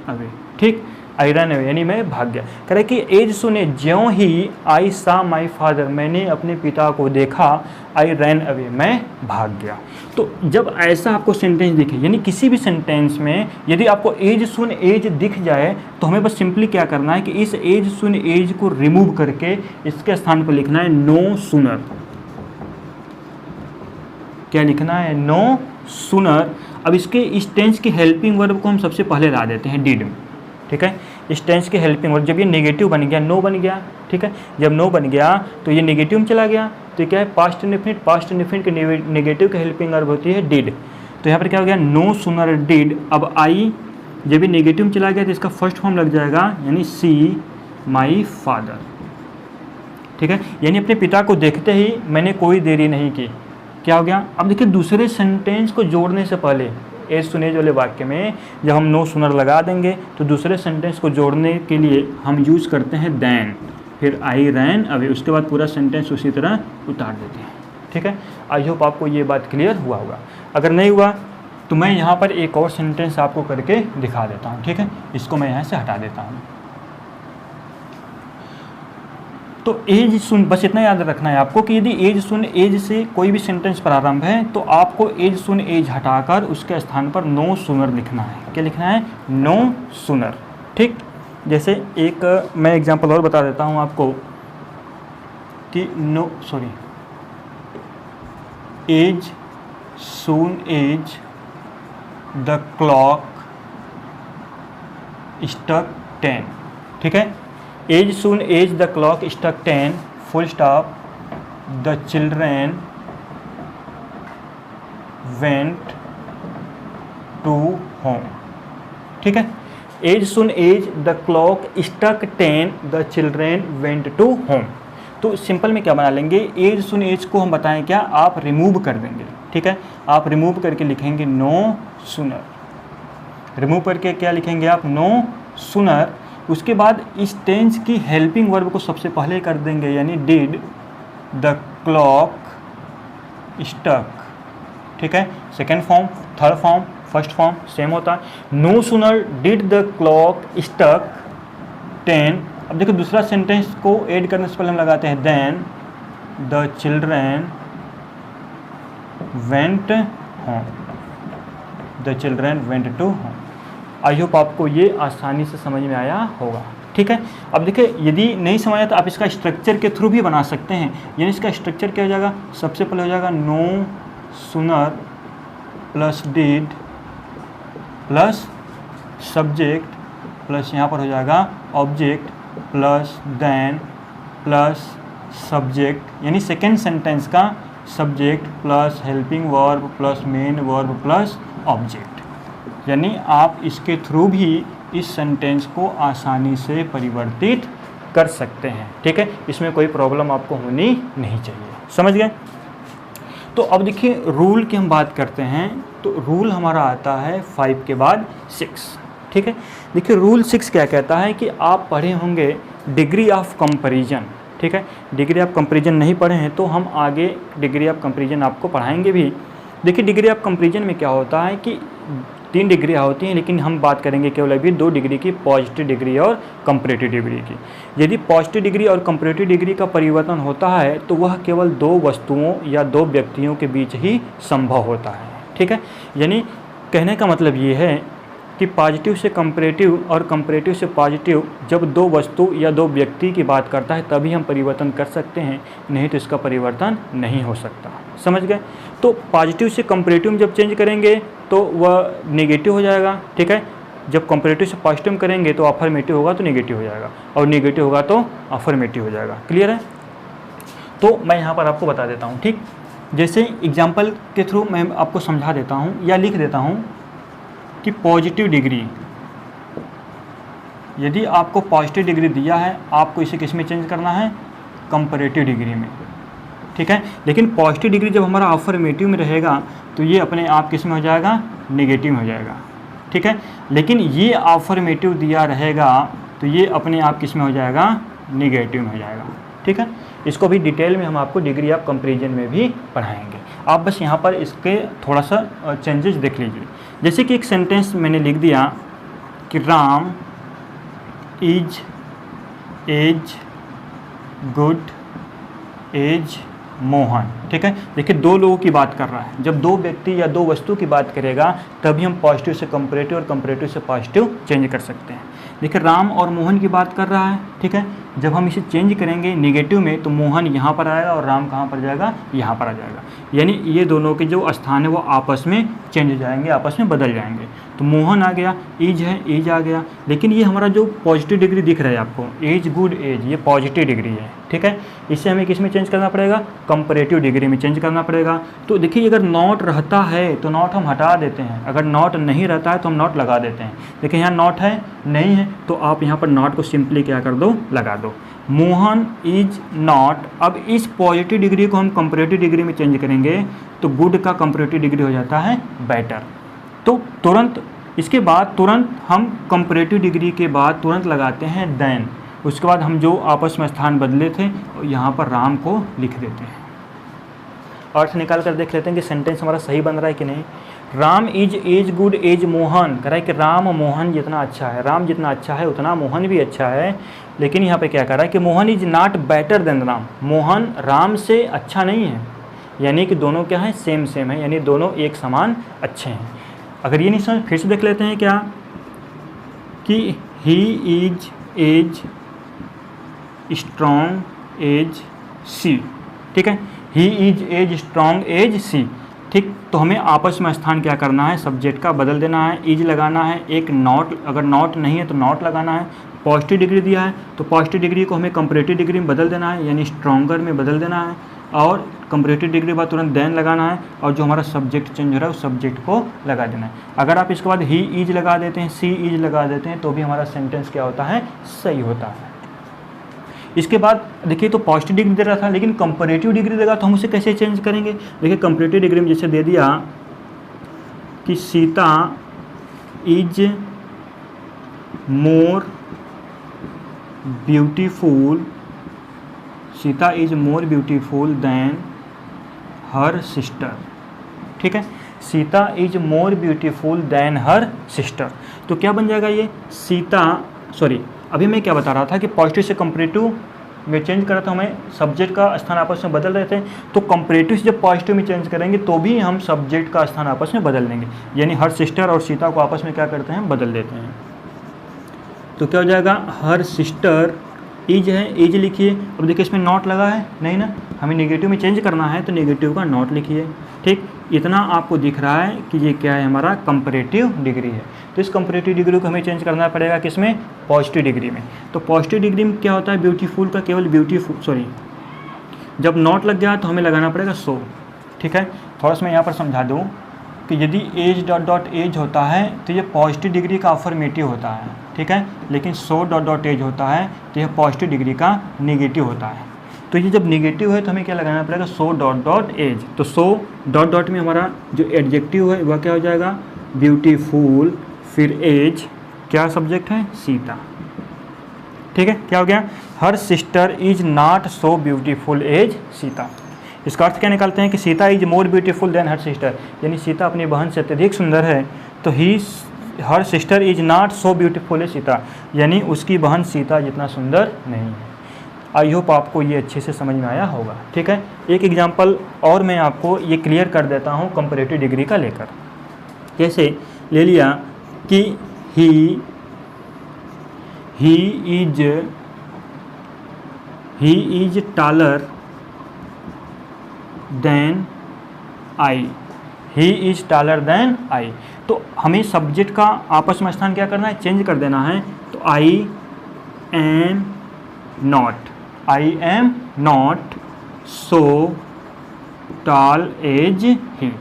अवे, ठीक, आई रन अवे यानी मैं भाग गया। कह रहे कि एज सुने ज्यों ही आई सा माई फादर, मैंने अपने पिता को देखा, आई रैन अवे मैं भाग गया। तो जब ऐसा आपको सेंटेंस दिखे, यानी किसी भी सेंटेंस में यदि आपको एज सुन एज दिख जाए तो हमें बस सिंपली क्या करना है कि इस एज सुन एज को रिमूव करके इसके स्थान पर लिखना है नो सुनर। क्या लिखना है, नो सुनर। अब इसके इस टेंस की हेल्पिंग वर्ब को हम सबसे पहले ला देते हैं डिड में, ठीक है। इस टेंस के हेल्पिंग वर्ब, जब ये नेगेटिव बन गया, नो बन गया, ठीक है, जब नो बन गया तो ये नेगेटिव में चला गया, तो क्या है पास्ट इंडेफिनिट, पास्ट इंडेफिनिट के नेगेटिव की हेल्पिंग वर्ब होती है डिड। तो यहाँ पर क्या हो गया, नो सुनर डिड। अब आई जब ये नेगेटिव में चला गया तो इसका फर्स्ट फॉर्म लग जाएगा, यानी सी माई फादर, ठीक है। यानी अपने पिता को देखते ही मैंने कोई देरी नहीं की, क्या हो गया। अब देखिए दूसरे सेंटेंस को जोड़ने से पहले एज सुनेज वाले वाक्य में जब हम नो सुनर लगा देंगे तो दूसरे सेंटेंस को जोड़ने के लिए हम यूज़ करते हैं देन, फिर आई रैन अवे, उसके बाद पूरा सेंटेंस उसी तरह उतार देते हैं, ठीक है। आई होप आपको ये बात क्लियर हुआ होगा। अगर नहीं हुआ तो मैं यहाँ पर एक और सेंटेंस आपको करके दिखा देता हूँ, ठीक है। इसको मैं यहाँ से हटा देता हूँ। तो एज सुन, बस इतना याद रखना है आपको कि यदि एज सुन एज से कोई भी सेंटेंस प्रारंभ है तो आपको एज सुन एज हटाकर उसके स्थान पर नो सुनर लिखना है। क्या लिखना है, नो सुनर, ठीक। जैसे एक मैं एग्जांपल और बता देता हूँ आपको कि as soon as the clock struck 10, ठीक है। As soon as the clock struck 10 full stop the children went to home, ठीक है। As soon as the clock struck 10 the children went to home. तो सिंपल में क्या बना लेंगे, as soon as को हम बताएं क्या, आप रिमूव कर देंगे, ठीक है। आप रिमूव करके लिखेंगे नो सुनर, रिमूव करके क्या लिखेंगे आप, नो सुनर। उसके बाद इस टेंस की हेल्पिंग वर्ब को सबसे पहले कर देंगे, यानी डिड द क्लॉक स्ट्रक, ठीक है। Second form, third form, first form same होता है। No sooner did the clock struck 10। अब देखो दूसरा सेंटेंस को ऐड करने से पहले हम लगाते हैं then the children went home, the children went to home. I hope आपको ये आसानी से समझ में आया होगा, ठीक है। अब देखिए यदि नहीं समझ आया तो आप इसका स्ट्रक्चर के थ्रू भी बना सकते हैं। यानी इसका स्ट्रक्चर क्या हो जाएगा, सबसे पहले हो जाएगा no sooner plus did plus subject plus यहाँ पर हो जाएगा object plus then plus subject, यानी सेकेंड सेंटेंस का subject plus helping verb plus main verb plus object. यानी आप इसके थ्रू भी इस सेंटेंस को आसानी से परिवर्तित कर सकते हैं। ठीक है, इसमें कोई प्रॉब्लम आपको होनी नहीं चाहिए। समझ गए? तो अब देखिए रूल की हम बात करते हैं, तो रूल हमारा आता है 5 के बाद 6। ठीक है, देखिए रूल 6 क्या कहता है कि आप पढ़े होंगे डिग्री ऑफ कंपैरिजन। ठीक है, डिग्री ऑफ कंपैरिजन नहीं पढ़े हैं तो हम आगे डिग्री ऑफ कंपैरिजन आपको पढ़ाएंगे भी। देखिए डिग्री ऑफ कंपैरिजन में क्या होता है कि 3 डिग्रियाँ होती हैं, लेकिन हम बात करेंगे केवल अभी 2 डिग्री की, पॉजिटिव डिग्री और कंपैरेटिव डिग्री की। यदि पॉजिटिव डिग्री और कंपैरेटिव डिग्री का परिवर्तन होता है तो वह केवल 2 वस्तुओं या 2 व्यक्तियों के बीच ही संभव होता है। ठीक है, यानी कहने का मतलब ये है कि पॉजिटिव से कंपैरेटिव और कंपैरेटिव से पॉजिटिव जब 2 वस्तु या 2 व्यक्ति की बात करता है तभी हम परिवर्तन कर सकते हैं, नहीं तो इसका परिवर्तन नहीं हो सकता। समझ गए? तो पॉजिटिव से कंपैरेटिव जब चेंज करेंगे तो वह नेगेटिव हो जाएगा। ठीक है, जब कंपैरेटिव से पॉजिटिव करेंगे तो अफर्मेटिव होगा तो नेगेटिव हो जाएगा, और नेगेटिव होगा तो अफर्मेटिव हो जाएगा। क्लियर है? तो मैं यहाँ पर आपको बता देता हूँ। ठीक, जैसे एग्जाम्पल के थ्रू मैं आपको समझा देता हूँ या लिख देता हूँ कि पॉजिटिव डिग्री, यदि आपको पॉजिटिव डिग्री दिया है आपको इसे किस में चेंज करना है? कंपैरेटिव डिग्री में। ठीक है, लेकिन पॉजिटिव डिग्री जब हमारा अफर्मेटिव में रहेगा तो ये अपने आप किस में हो जाएगा? नेगेटिव में हो जाएगा। ठीक है, लेकिन ये अफर्मेटिव दिया रहेगा तो ये अपने आप किस में हो जाएगा? नेगेटिव में हो जाएगा। ठीक है, इसको भी डिटेल में हम आपको डिग्री ऑफ कंपैरिजन में भी पढ़ाएंगे। आप बस यहाँ पर इसके थोड़ा सा चेंजेस देख लीजिए। जैसे कि एक सेंटेंस मैंने लिख दिया कि Ram is as good as Mohan. ठीक है, देखिए 2 लोगों की बात कर रहा है। जब 2 व्यक्ति या 2 वस्तु की बात करेगा तभी हम पॉजिटिव से कंपैरेटिव और कंपैरेटिव से पॉजिटिव चेंज कर सकते हैं। देखिए राम और मोहन की बात कर रहा है। ठीक है, जब हम इसे चेंज करेंगे नेगेटिव में तो मोहन यहाँ पर आएगा और राम कहाँ पर जाएगा? यहाँ पर आ जाएगा। यानी ये दोनों के जो स्थान है वो आपस में चेंज हो जाएंगे, आपस में बदल जाएंगे। तो मोहन आ गया, ईज है, ईज आ गया। लेकिन ये हमारा जो पॉजिटिव डिग्री दिख रहा है आपको, एज गुड एज, ये पॉजिटिव डिग्री है। ठीक है, इसे हमें किस में चेंज करना पड़ेगा? कंपैरेटिव डिग्री में चेंज करना पड़ेगा। तो देखिए अगर नॉट रहता है तो नॉट हम हटा देते हैं, अगर नॉट नहीं रहता है तो हम नॉट लगा देते हैं। देखिए यहाँ नॉट है, नहीं है, तो आप यहाँ पर नॉट को सिंपली क्या कर दो? लगा दो। Mohan is not. अब इस पॉजिटिव डिग्री को हम कंपैरेटिव डिग्री में चेंज करेंगे तो गुड का कंपैरेटिव डिग्री हो जाता है बेटर। तो तुरंत इसके बाद तुरंत हम कंपैरेटिव डिग्री के बाद तुरंत लगाते हैं देन। उसके बाद हम जो आपस में स्थान बदले थे यहाँ पर राम को लिख देते हैं। अर्थ निकाल कर देख लेते हैं कि सेंटेंस हमारा सही बन रहा है कि नहीं। Ram is as good as Mohan, कह रहा है कि राम मोहन जितना अच्छा है, राम जितना अच्छा है उतना मोहन भी अच्छा है। लेकिन यहाँ पे क्या कह रहा है कि Mohan is not better than Ram, Mohan Ram से अच्छा नहीं है। यानी कि दोनों क्या है? सेम सेम है, यानी दोनों एक समान अच्छे हैं। अगर ये नहीं समझ फिर से देख लेते हैं क्या कि he is as strong as she. ठीक है, he is as strong as she. ठीक, तो हमें आपस में स्थान क्या करना है? सब्जेक्ट का बदल देना है, इज लगाना है, एक नॉट, अगर नॉट नहीं है तो नॉट लगाना है। पॉजिटिव डिग्री दिया है तो पॉजिटिव डिग्री को हमें कंपैरेटिव डिग्री में बदल देना है, यानी स्ट्रॉन्गर में बदल देना है, और कंपैरेटिव डिग्री के बाद तुरंत देन लगाना है, और जो हमारा सब्जेक्ट चेंज हो रहा है उस सब्जेक्ट को लगा देना है। अगर आप इसके बाद ही इज लगा देते हैं, सी इज लगा देते हैं तो भी हमारा सेंटेंस क्या होता है? सही होता है। इसके बाद देखिए तो पॉजिटिव डिग्री दे रहा था, लेकिन कंपैरेटिव डिग्री देगा तो हम उसे कैसे चेंज करेंगे? देखिए कंपैरेटिव डिग्री में जैसे दे दिया कि Sita is more beautiful, Sita is more beautiful than her sister. ठीक है, Sita is more beautiful than her sister. तो क्या बन जाएगा ये? सीता, सॉरी अभी मैं क्या बता रहा था कि पॉजिटिव से कंपैरेटिव में चेंज करा तो हमें सब्जेक्ट का स्थान आपस में बदल रहे थे। तो कंपैरेटिव से जब पॉजिटिव में चेंज करेंगे तो भी हम सब्जेक्ट का स्थान आपस में बदल देंगे, यानी हर सिस्टर और सीता को आपस में क्या करते हैं? बदल देते हैं। तो क्या हो जाएगा? हर सिस्टर इज है, इज लिखिए। अब देखिए इसमें नॉट लगा है, नहीं ना, हमें नेगेटिव में चेंज करना है तो नेगेटिव का नॉट लिखिए। ठीक, इतना आपको दिख रहा है कि ये क्या है? हमारा कंपैरेटिव डिग्री है। तो इस कंपैरेटिव डिग्री को हमें चेंज करना पड़ेगा किसमें? पॉजिटिव डिग्री में। तो पॉजिटिव डिग्री में क्या होता है? ब्यूटीफुल का केवल ब्यूटीफुल, सॉरी जब नॉट लग गया तो हमें लगाना पड़ेगा सो। ठीक है, थोड़ा सा मैं यहाँ पर समझा दूँ कि यदि एज डॉट डॉट एज होता है तो ये पॉजिटिव डिग्री का अफर्मेटिव होता है। ठीक है, लेकिन सो डॉट डॉट एज होता है तो यह पॉजिटिव डिग्री का निगेटिव होता है। तो ये जब निगेटिव है तो हमें क्या लगाना पड़ेगा, सो डॉट डॉट एज। तो सो डॉट डॉट में हमारा जो एडजेक्टिव है वह क्या हो जाएगा, ब्यूटीफुल, फिर एज क्या सब्जेक्ट है, सीता। ठीक है, क्या हो गया, her sister is not so beautiful as Sita. इसका अर्थ क्या निकालते हैं कि Sita is more beautiful than her sister, यानी सीता अपनी बहन से अत्यधिक सुंदर है। तो her sister is not so beautiful as Sita, यानी उसकी बहन सीता जितना सुंदर नहीं है। आई होप आपको ये अच्छे से समझ में आया होगा। ठीक है, एक एग्जांपल और मैं आपको ये क्लियर कर देता हूँ कंपैरेटिव डिग्री का लेकर। जैसे ले लिया कि he is taller than I, he is taller than I. तो हमें सब्जेक्ट का आपस में स्थान क्या करना है, चेंज कर देना है। तो I am not so tall as he,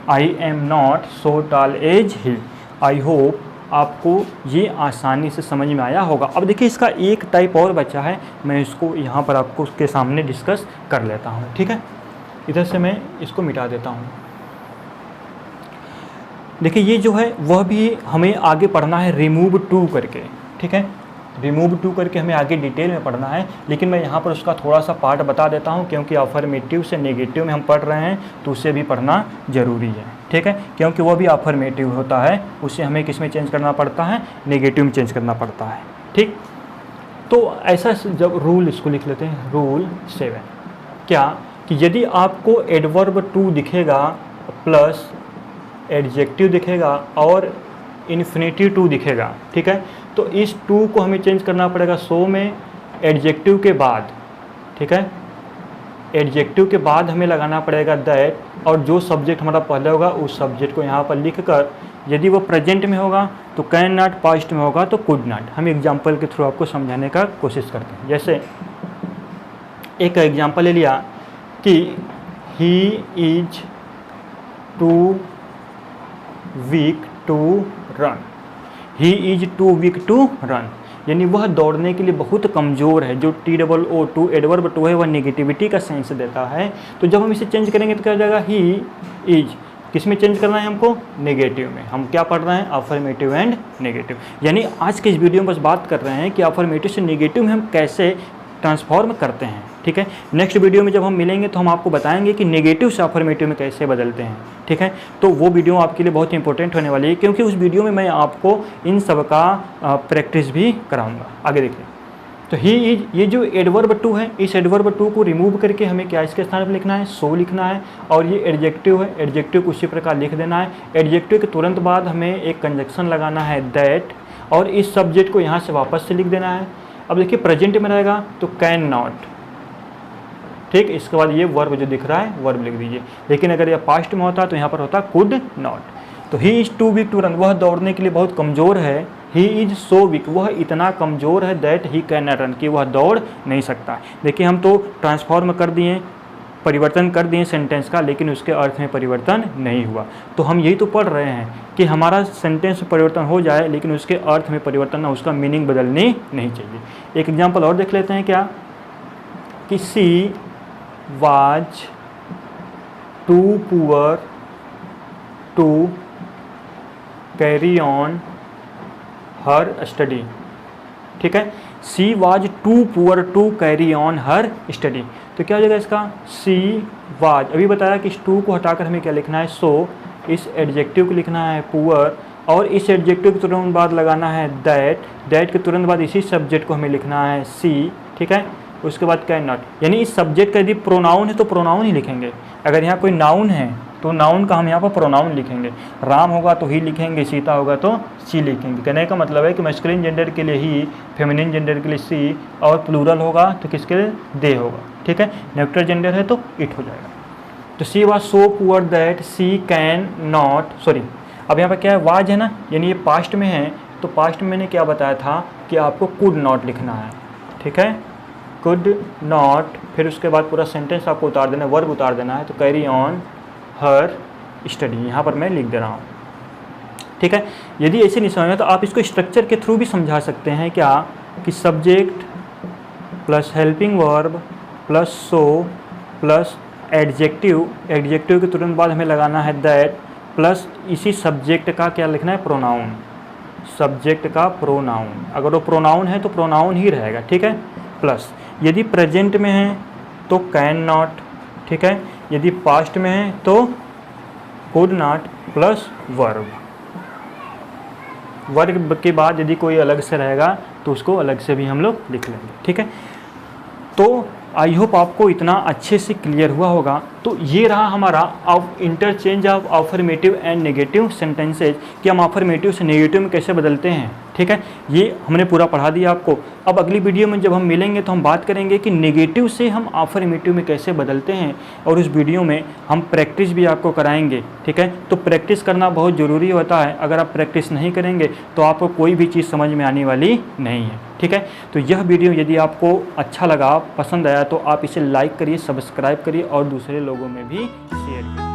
I am not so tall as he. I hope आपको ये आसानी से समझ में आया होगा। अब देखिए इसका एक टाइप और बचा है, मैं इसको यहाँ पर आपको उसके सामने डिस्कस कर लेता हूँ। ठीक है, इधर से मैं इसको मिटा देता हूँ। देखिए ये जो है वह भी हमें आगे पढ़ना है रिमूव टू करके। ठीक है, रिमूव टू करके हमें आगे डिटेल में पढ़ना है, लेकिन मैं यहाँ पर उसका थोड़ा सा पार्ट बता देता हूँ, क्योंकि अफर्मेटिव से नेगेटिव में हम पढ़ रहे हैं तो उसे भी पढ़ना ज़रूरी है। ठीक है, क्योंकि वह भी अफर्मेटिव होता है, उसे हमें किस में चेंज करना पड़ता है, नेगेटिव में चेंज करना पड़ता है। ठीक, तो ऐसा जब रूल इसको लिख लेते हैं, रूल 7 क्या कि यदि आपको एडवर्ब टू दिखेगा प्लस एडजेक्टिव दिखेगा और इन्फिनेटिव टू दिखेगा, ठीक है, तो इस टू को हमें चेंज करना पड़ेगा सो में एडजेक्टिव के बाद। ठीक है, एडजेक्टिव के बाद हमें लगाना पड़ेगा दैट, और जो सब्जेक्ट हमारा पहले होगा उस सब्जेक्ट को यहाँ पर लिख कर, यदि वो प्रेजेंट में होगा तो कैन नॉट, पास्ट में होगा तो कुड नॉट। हम एग्जाम्पल के थ्रू आपको समझाने का कोशिश करते हैं। जैसे एक एग्जाम्पल ले लिया कि he is too weak to run, he is too weak to run, यानी वह दौड़ने के लिए बहुत कमज़ोर है। जो TOO एडवर्ब टू है वह नेगेटिविटी का सेंस देता है। तो जब हम इसे चेंज करेंगे तो क्या हो जाएगा, ही इज, किस में चेंज करना है हमको, नेगेटिव में। हम क्या पढ़ रहे हैं, अफर्मेटिव एंड नेगेटिव। यानी आज के इस वीडियो में बस बात कर रहे हैं कि अफर्मेटिव से नेगेटिव में हम कैसे ट्रांसफॉर्म करते हैं। ठीक है, नेक्स्ट वीडियो में जब हम मिलेंगे तो हम आपको बताएंगे कि नेगेटिव से अफर्मेटिव में कैसे बदलते हैं। ठीक है, तो वो वीडियो आपके लिए बहुत इंपॉर्टेंट होने वाली है, क्योंकि उस वीडियो में मैं आपको इन सब का प्रैक्टिस भी कराऊंगा। आगे देखिए, तो ही इज, ये जो एडवर्ब टू है, इस एडवर्ब टू को रिमूव करके हमें क्या इसके स्थान पर लिखना है, सो लिखना है। और ये एडजेक्टिव है, एडजेक्टिव को उसी प्रकार लिख देना है। एडजेक्टिव के तुरंत बाद हमें एक कंजक्शन लगाना है दैट, और इस सब्जेक्ट को यहाँ से वापस से लिख देना है। अब देखिए प्रेजेंट में रहेगा तो कैन नॉट, ठीक, इसके बाद ये वर्ब जो दिख रहा है वर्ब लिख दीजिए। लेकिन अगर यह पास्ट में होता तो यहाँ पर होता कुड नॉट। तो he is too weak to run, वह दौड़ने के लिए बहुत कमज़ोर है। ही इज़ सो वीक, वह इतना कमज़ोर है that he can not run, कि वह दौड़ नहीं सकता। देखिए हम तो ट्रांसफॉर्म कर दिए, परिवर्तन कर दिए सेंटेंस का, लेकिन उसके अर्थ में परिवर्तन नहीं हुआ। तो हम यही तो पढ़ रहे हैं कि हमारा सेंटेंस में परिवर्तन हो जाए लेकिन उसके अर्थ में परिवर्तन ना, उसका मीनिंग बदलनी नहीं चाहिए। एक एग्जांपल और देख लेते हैं क्या, कि she was too poor to carry on her study. ठीक है, she was too poor to carry on her study. तो क्या हो जाएगा इसका, सी वाज, अभी बताया कि इस टू को हटाकर हमें क्या लिखना है, सो, इस एडजेक्टिव को लिखना है पुअर, और इस एडजेक्टिव के तुरंत बाद लगाना है दैट, दैट के तुरंत बाद इसी सब्जेक्ट को हमें लिखना है सी। ठीक है, उसके बाद कैन नॉट, यानी इस सब्जेक्ट का यदि प्रोनाउन है तो प्रोनाउन ही लिखेंगे। अगर यहाँ कोई नाउन है तो नाउन का हम यहाँ पर प्रोनाउन लिखेंगे। राम होगा तो ही लिखेंगे, सीता होगा तो सी लिखेंगे। कहने का मतलब है कि मैस्कुलिन जेंडर के लिए ही, फेमिनिन जेंडर के लिए सी, और प्लूरल होगा तो किसके लिए, दे होगा। ठीक है, न्यूट्रल जेंडर है तो इट हो जाएगा। तो she was so poor that she can not, sorry अब यहाँ पर क्या है, वाज है ना, यानी ये पास्ट में है, तो पास्ट में मैंने क्या बताया था कि आपको कुड नॉट लिखना है। ठीक है, कुड नॉट, फिर उसके बाद पूरा सेंटेंस आपको उतार देना है, वर्ब उतार देना है, तो कैरी ऑन हर स्टडी, यहाँ पर मैं लिख दे रहा हूँ। ठीक है, यदि ऐसे नहीं समझ में तो आप इसको स्ट्रक्चर के थ्रू भी समझा सकते हैं क्या, कि subject plus helping verb plus so plus adjective, adjective के तुरंत बाद हमें लगाना है दैट, प्लस इसी सब्जेक्ट का क्या लिखना है, प्रोनाउन, सब्जेक्ट का प्रोनाउन, अगर वो प्रोनाउन है तो प्रोनाउन ही रहेगा। ठीक है, प्लस यदि प्रेजेंट में है तो कैन नॉट, ठीक है, यदि पास्ट में है तो could not plus verb, verb के बाद यदि कोई अलग से रहेगा तो उसको अलग से भी हम लोग लिख लेंगे। ठीक है, तो आई होप आपको इतना अच्छे से क्लियर हुआ होगा। तो ये रहा हमारा interchange of affirmative and negative sentences, कि हम अफर्मेटिव से नेगेटिव में कैसे बदलते हैं। ठीक है, ये हमने पूरा पढ़ा दिया आपको। अब अगली वीडियो में जब हम मिलेंगे तो हम बात करेंगे कि नेगेटिव से हम अफर्मेटिव में कैसे बदलते हैं, और उस वीडियो में हम प्रैक्टिस भी आपको कराएंगे। ठीक है, तो प्रैक्टिस करना बहुत ज़रूरी होता है, अगर आप प्रैक्टिस नहीं करेंगे तो आपको कोई भी चीज़ समझ में आने वाली नहीं है। ठीक है, तो यह वीडियो यदि आपको अच्छा लगा, पसंद आया, तो आप इसे लाइक करिए, सब्सक्राइब करिए और दूसरे लोगों में भी शेयर करिए।